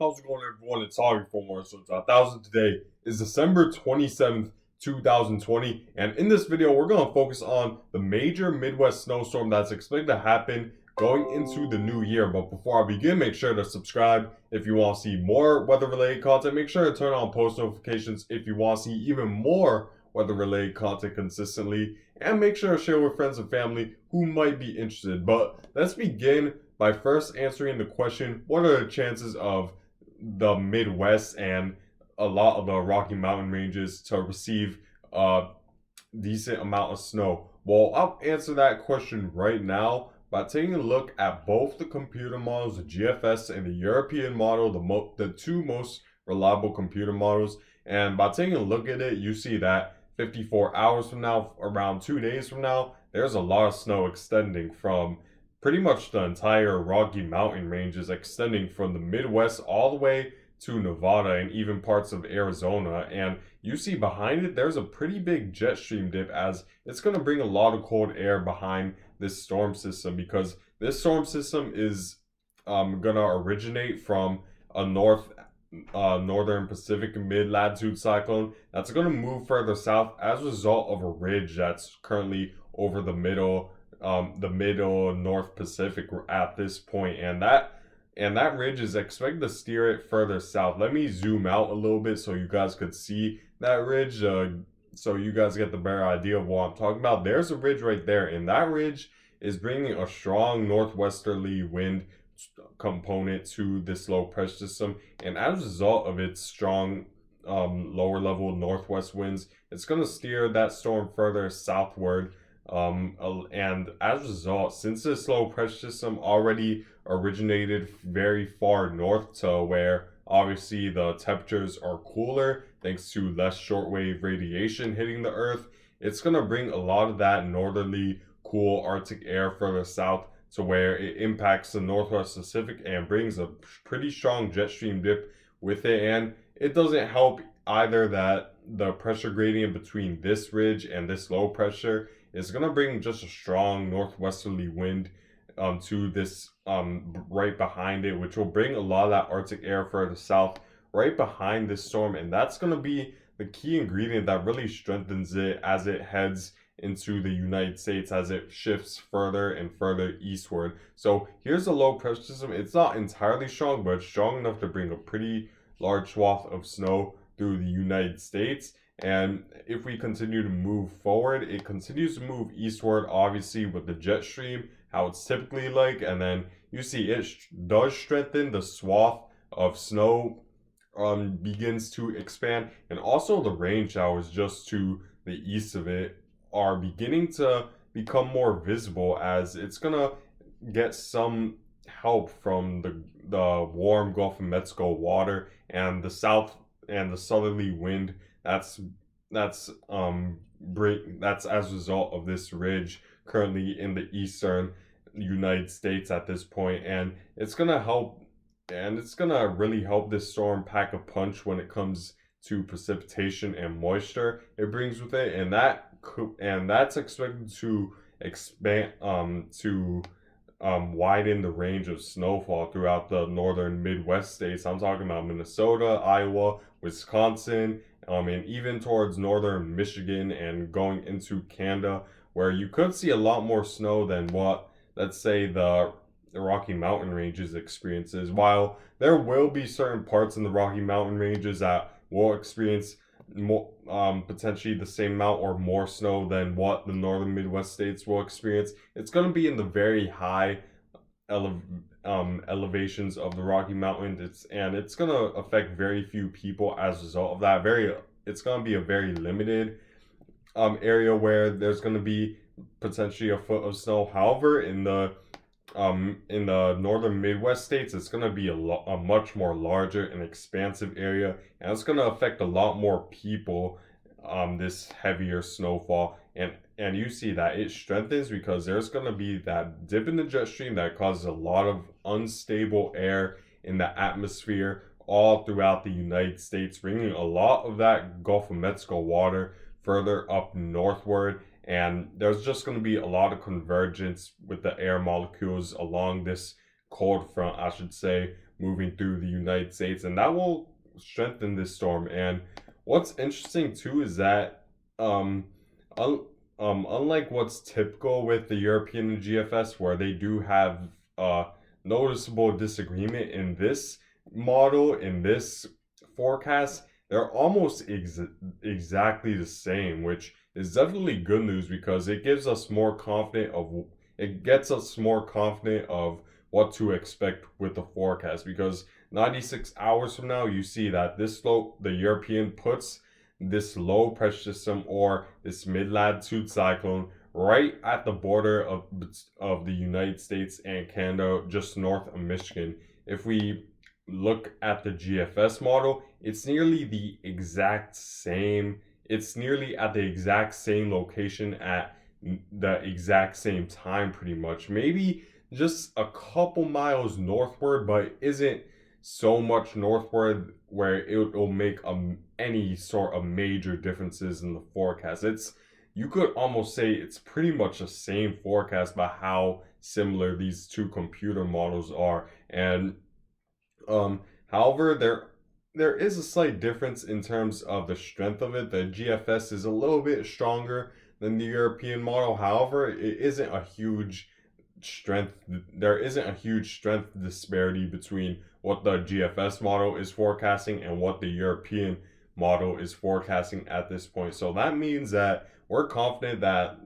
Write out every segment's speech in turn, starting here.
How's it going, everyone? It's Augie for more so 1000. Today is December 27th, 2020, and in this video, we're going to focus on the major Midwest snowstorm that's expected to happen going into the new year. But before I begin, make sure to subscribe if you want to see more weather-related content. Make sure to turn on post notifications if you want to see even more weather-related content consistently, and make sure to share with friends and family who might be interested. But let's begin by first answering the question, what are the chances of the Midwest and a lot of the Rocky Mountain ranges to receive a decent amount of snow? Well, I'll answer that question right now by taking a look at both the computer models, the GFS and the European model, the two most reliable computer models. And by taking a look at it, you see that 54 hours from now, around 2 days from now, there's a lot of snow extending from pretty much the entire Rocky Mountain ranges, extending from the Midwest all the way to Nevada and even parts of Arizona. And you see behind it, there's a pretty big jet stream dip, as it's going to bring a lot of cold air behind this storm system, because this storm system is going to originate from a northern Pacific mid-latitude cyclone that's going to move further south as a result of a ridge that's currently over the middle North Pacific at this point, and that ridge is expected to steer it further south. Let me zoom out a little bit so you guys could see that ridge, so you guys get the better idea of what I'm talking about. There's a ridge right there, and that ridge is bringing a strong northwesterly wind component to this low pressure system, and as a result of its strong lower level northwest winds, it's going to steer that storm further southward. And as a result, since this low pressure system already originated very far north, to where obviously the temperatures are cooler thanks to less shortwave radiation hitting the earth, it's going to bring a lot of that northerly cool Arctic air further south, to where it impacts the Northwest Pacific and brings a pretty strong jet stream dip with it. And it doesn't help either that the pressure gradient between this ridge and this low pressure is going to bring just a strong northwesterly wind to this right behind it, which will bring a lot of that Arctic air further south right behind this storm. And that's going to be the key ingredient that really strengthens it as it heads into the United States, as it shifts further and further eastward. So here's a low pressure system. It's not entirely strong, but it's strong enough to bring a pretty large swath of snow through the United States. And if we continue to move forward, it continues to move eastward, obviously with the jet stream, how it's typically like. And then you see it does strengthen. The swath of snow begins to expand. And also the rain showers just to the east of it are beginning to become more visible, as it's going to get some help from the warm Gulf of Mexico water and the south and the southerly wind that's as a result of this ridge currently in the eastern United States at this point. And it's gonna help, and it's gonna really help this storm pack a punch when it comes to precipitation and moisture it brings with it, and that's expected to expand widen the range of snowfall throughout the northern Midwest states. I'm talking about Minnesota, Iowa, Wisconsin, and even towards northern Michigan and going into Canada, where you could see a lot more snow than what, let's say, the Rocky Mountain ranges experiences. While there will be certain parts in the Rocky Mountain ranges that will experience more, potentially the same amount or more snow than what the northern Midwest states will experience, it's going to be in the very high elevations of the Rocky Mountains. It's going to affect very few people as a result of that. It's going to be a very limited area where there's going to be potentially a foot of snow. However, in the northern Midwest states, it's going to be a much more larger and expansive area, and it's going to affect a lot more people, this heavier snowfall. And you see that it strengthens because there's going to be that dip in the jet stream that causes a lot of unstable air in the atmosphere all throughout the United States, bringing a lot of that Gulf of Mexico water further up northward. And there's just going to be a lot of convergence with the air molecules along this cold front, I should say, moving through the United States, and that will strengthen this storm. And what's interesting too is that um, un- unlike what's typical with the European and GFS, where they do have noticeable disagreement in this model, in this forecast, they're almost exactly the same, which is definitely good news because it gives us more confident of it gets us more confident of what to expect with the forecast, because 96 hours from now you see that the European puts this low pressure system or this mid latitude cyclone right at the border of the United States and Canada, just north of Michigan. If we look at the GFS model, it's nearly the exact same. It's nearly at the exact same location at the exact same time, pretty much. Maybe just a couple miles northward, but isn't so much northward where it will make any sort of major differences in the forecast. You could almost say it's pretty much the same forecast by how similar these two computer models are. And however, there is a slight difference in terms of the strength of it. The GFS is a little bit stronger than the European model. However, it isn't a huge strength. There isn't a huge strength disparity between what the GFS model is forecasting and what the European model is forecasting at this point. So that means that we're confident that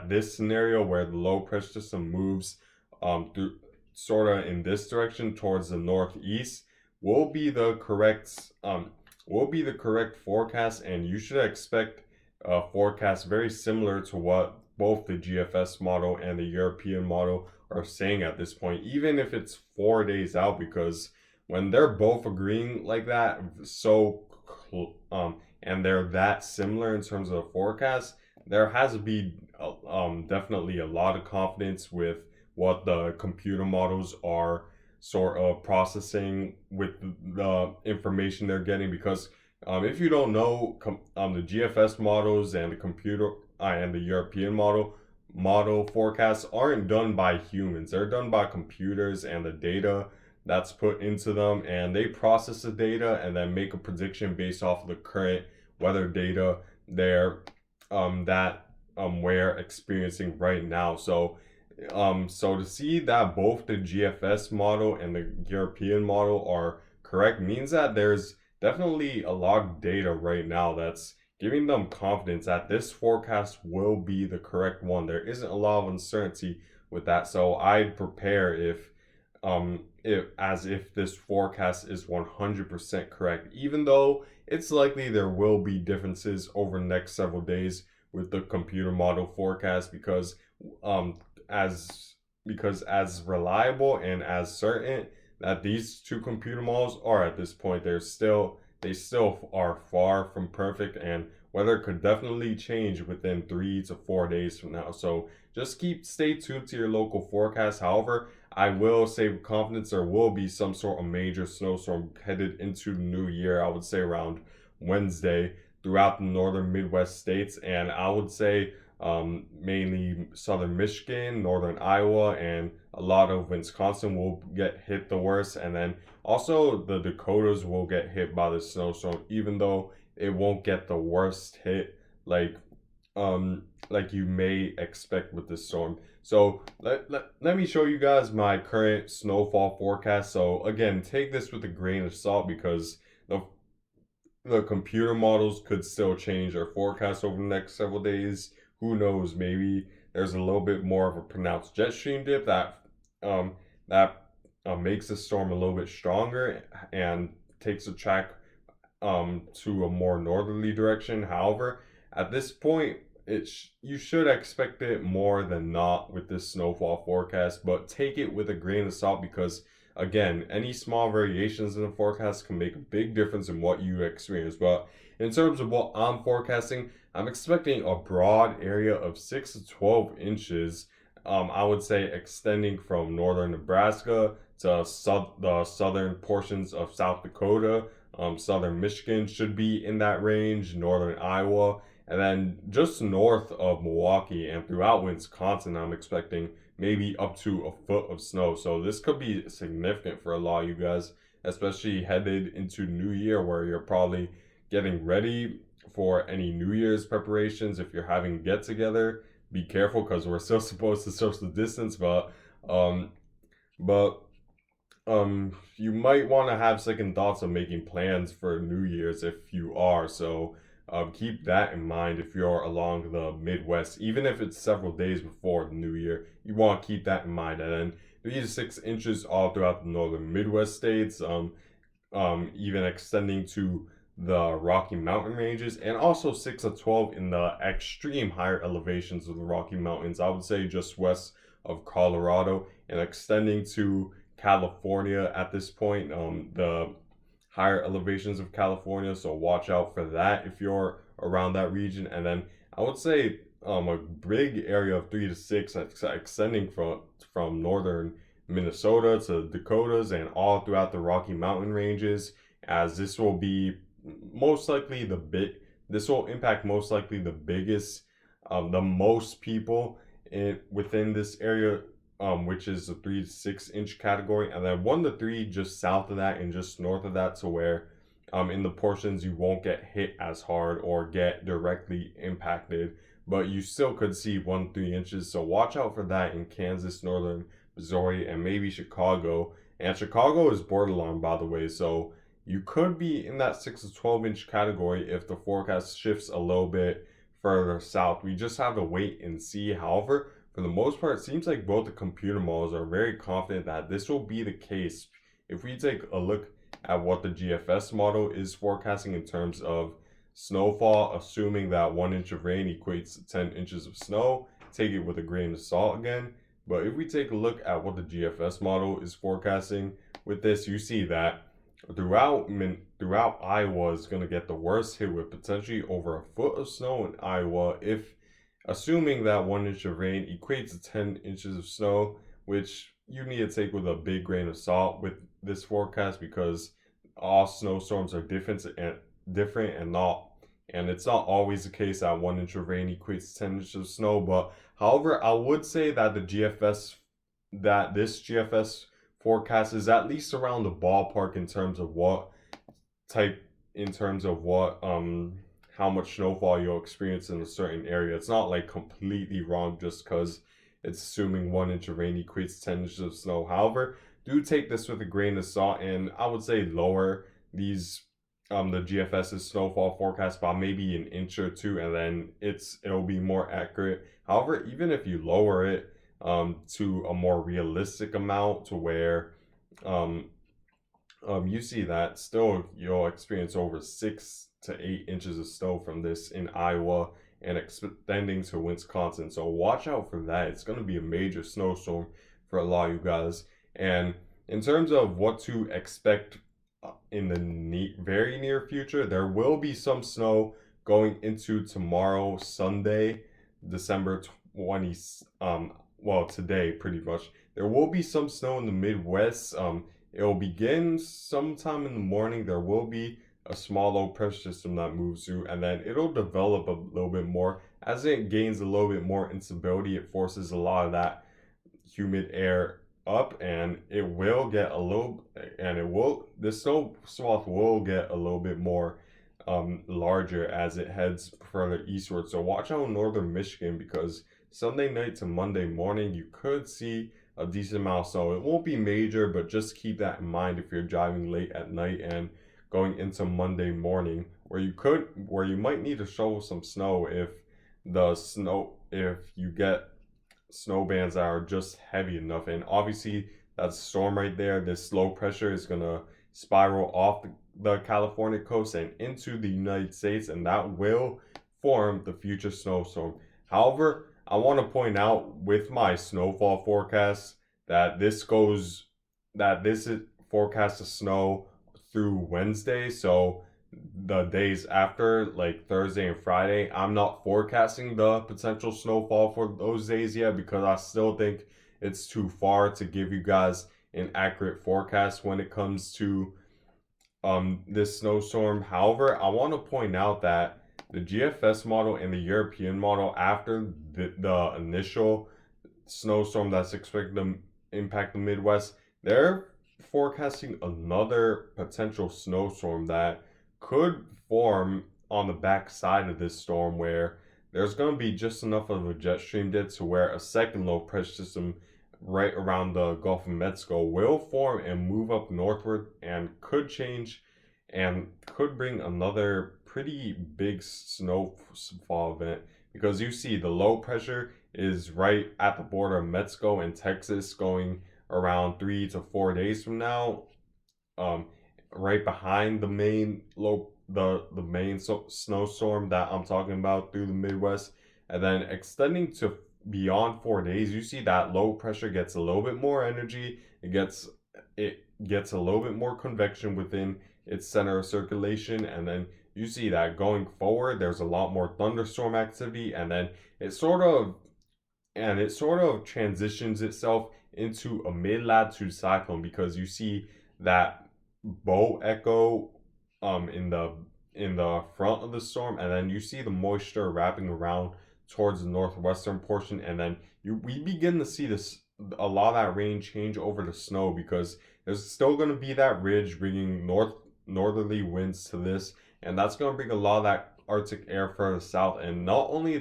this scenario where the low pressure system moves through sort of in this direction towards the northeast will be the correct forecast, and you should expect a forecast very similar to what both the GFS model and the European model are saying at this point, even if it's 4 days out, because when they're both agreeing like that, and they're that similar in terms of the forecast, there has to be definitely a lot of confidence with what the computer models are sort of processing with the information they're getting. Because if you don't know, the GFS models and the computer and the European model forecasts aren't done by humans. They're done by computers and the data that's put into them, and they process the data and then make a prediction based off of the current weather data we're experiencing right now. So to see that both the GFS model and the European model are correct means that there's definitely a lot of data right now that's giving them confidence that this forecast will be the correct one. There isn't a lot of uncertainty with that, so I'd prepare if this forecast is 100% correct, even though it's likely there will be differences over the next several days with the computer model forecast, because as reliable and as certain that these two computer models are at this point, they still are far from perfect, and weather could definitely change within 3 to 4 days from now. So just stay tuned to your local forecast. However, I will say with confidence there will be some sort of major snowstorm headed into the new year. I would say around Wednesday throughout the northern Midwest states, and I would say mainly southern Michigan, northern Iowa, and a lot of Wisconsin will get hit the worst. And then also the Dakotas will get hit by the snowstorm, even though it won't get the worst hit like you may expect with this storm. So let me show you guys my current snowfall forecast. So again, take this with a grain of salt, because the computer models could still change their forecast over the next several days. Who knows? Maybe there's a little bit more of a pronounced jet stream dip that makes the storm a little bit stronger and takes the track to a more northerly direction. However, at this point, you should expect it more than not with this snowfall forecast, but take it with a grain of salt, because again, any small variations in the forecast can make a big difference in what you experience. But in terms of what I'm forecasting, I'm expecting a broad area of 6 to 12 inches. I would say extending from northern Nebraska to the southern portions of South Dakota. Southern Michigan should be in that range, northern Iowa, and then just north of Milwaukee and throughout Wisconsin, I'm expecting maybe up to a foot of snow. So this could be significant for a lot of you guys, especially headed into New Year, where you're probably getting ready for any New Year's preparations. If you're having get together, be careful because we're still supposed to social distance, um, but you might want to have second thoughts on making plans for New Year's if you are. So keep that in mind if you're along the Midwest, even if it's several days before the New Year. You want to keep that in mind. And then 3 to 6 inches all throughout the northern Midwest states, even extending to the Rocky Mountain ranges, and also 6 to 12 in the extreme higher elevations of the Rocky Mountains. I would say just west of Colorado and extending to California at this point, the higher elevations of California. So watch out for that if you're around that region. And then I would say a big area of 3 to 6 extending from northern Minnesota to Dakotas and all throughout the Rocky Mountain ranges, as this will be most likely the big. This will impact most likely the biggest, the most people within this area, which is the 3 to 6 inch category, and then 1 to 3 just south of that and just north of that, to where in the portions you won't get hit as hard or get directly impacted, but you still could see 1 to 3 inches. So watch out for that in Kansas, northern Missouri, and maybe Chicago. And Chicago is borderline, by the way, so you could be in that 6 to 12 inch category if the forecast shifts a little bit further south. We just have to wait and see. However, for the most part, it seems like both the computer models are very confident that this will be the case. If we take a look at what the GFS model is forecasting in terms of snowfall, assuming that 1 inch of rain equates to 10 inches of snow, take it with a grain of salt again. But if we take a look at what the GFS model is forecasting with this, you see that throughout Iowa is going to get the worst hit with potentially over a foot of snow in Iowa, if assuming that 1 inch of rain equates to 10 inches of snow, which you need to take with a big grain of salt with this forecast, because all snowstorms are different and it's not always the case that 1 inch of rain equates to 10 inches of snow. But however, I would say that this GFS forecast is at least around the ballpark in terms of how much snowfall you'll experience in a certain area. It's not like completely wrong just because it's assuming 1 inch of rain equates to 10 inches of snow. However, do take this with a grain of salt, and I would say lower the GFS's snowfall forecast by maybe an inch or two, and then it'll be more accurate. However, even if you lower it to a more realistic amount, to where you see that still you'll experience over 6 to 8 inches of snow from this in Iowa and extending to Wisconsin. So watch out for that. It's going to be a major snowstorm for a lot of you guys. And in terms of what to expect in the very near future, there will be some snow going into tomorrow, Sunday, December 20th. Well, today pretty much. There will be some snow in the Midwest. It'll begin sometime in the morning. There will be a small low pressure system that moves through, and then it'll develop a little bit more. As it gains a little bit more instability, it forces a lot of that humid air up, and this snow swath will get a little bit more larger as it heads further eastward. So watch out in northern Michigan, because Sunday night to Monday morning you could see a decent amount of snow. It won't be major, but just keep that in mind if you're driving late at night and going into Monday morning, where you might need to shovel some snow if you get snow bands that are just heavy enough. And obviously that's a storm right there. This low pressure is gonna spiral off the California coast and into the United States, and that will form the future snowstorm. However, I want to point out with my snowfall forecast that this is forecast to snow through Wednesday. So the days after, like Thursday and Friday, I'm not forecasting the potential snowfall for those days yet, because I still think it's too far to give you guys an accurate forecast when it comes to this snowstorm. However, I want to point out that the GFS model and the European model, after the initial snowstorm that's expected to impact the Midwest, they're forecasting another potential snowstorm that could form on the backside of this storm, where there's going to be just enough of a jet stream dip to where a second low pressure system right around the Gulf of Mexico will form and move up northward and could change and could bring another pretty big snowfall event, because you see the low pressure is right at the border of Mexico and Texas, going around 3 to 4 days from now, um, right behind the main snowstorm that I'm talking about through the Midwest, and then extending to beyond 4 days. You see that low pressure gets a little bit more energy. It gets a little bit more convection within its center of circulation, and then you see that going forward, there's a lot more thunderstorm activity, and then it sort of transitions itself into a mid-latitude cyclone, because you see that bow echo in the front of the storm, and then you see the moisture wrapping around towards the northwestern portion, and then we begin to see this a lot of that rain change over to snow, because there's still going to be that ridge bringing northerly winds to this, and that's going to bring a lot of that Arctic air further south, and not only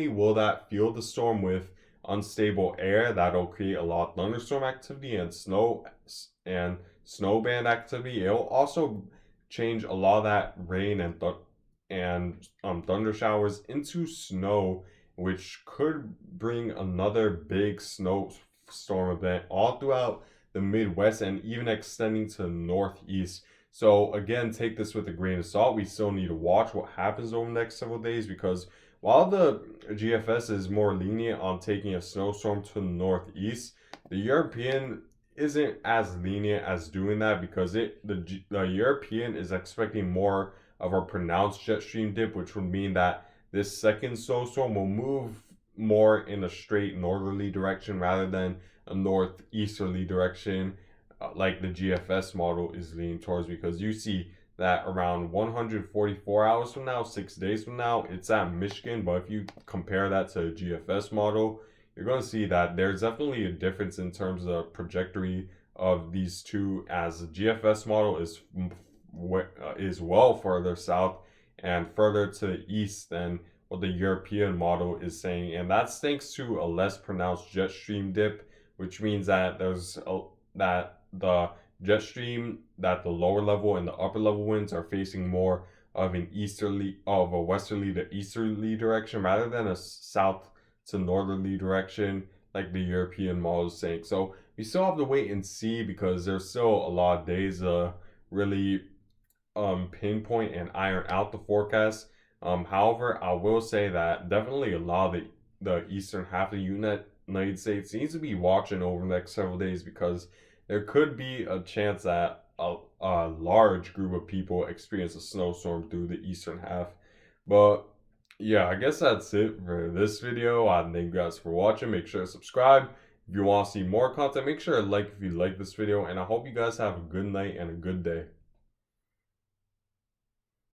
will that fuel the storm with unstable air that'll create a lot of thunderstorm activity and snow band activity, it'll also change a lot of that rain and thunder showers into snow, which could bring another big snowstorm event all throughout the Midwest and even extending to the Northeast. So again, take this with a grain of salt. We still need to watch what happens over the next several days, because while the GFS is more lenient on taking a snowstorm to the Northeast, the European isn't as lenient as doing that, because the European is expecting more of a pronounced jet stream dip, which would mean that this second snowstorm will move more in a straight northerly direction rather than a northeasterly direction, like the GFS model is leaning towards, because you see that around 144 hours from now, 6 days from now, it's at Michigan. But if you compare that to the GFS model, you're going to see that there's definitely a difference in terms of the trajectory of these two, as the GFS model is well further south and further to the east than what the European model is saying, and that's thanks to a less pronounced jet stream dip, which means that that the jet stream, that the lower level and the upper level winds are facing more of a westerly to easterly direction rather than a south to northerly direction like the European model is saying. So we still have to wait and see, because there's still a lot of days really pinpoint and iron out the forecast. However, I will say that definitely a lot of the eastern half of the United States needs to be watching over the next several days, because there could be a chance that a large group of people experience a snowstorm through the eastern half. But yeah, I guess that's it for this video. I thank you guys for watching. Make sure to subscribe. If you want to see more content, make sure to like if you like this video, and I hope you guys have a good night and a good day.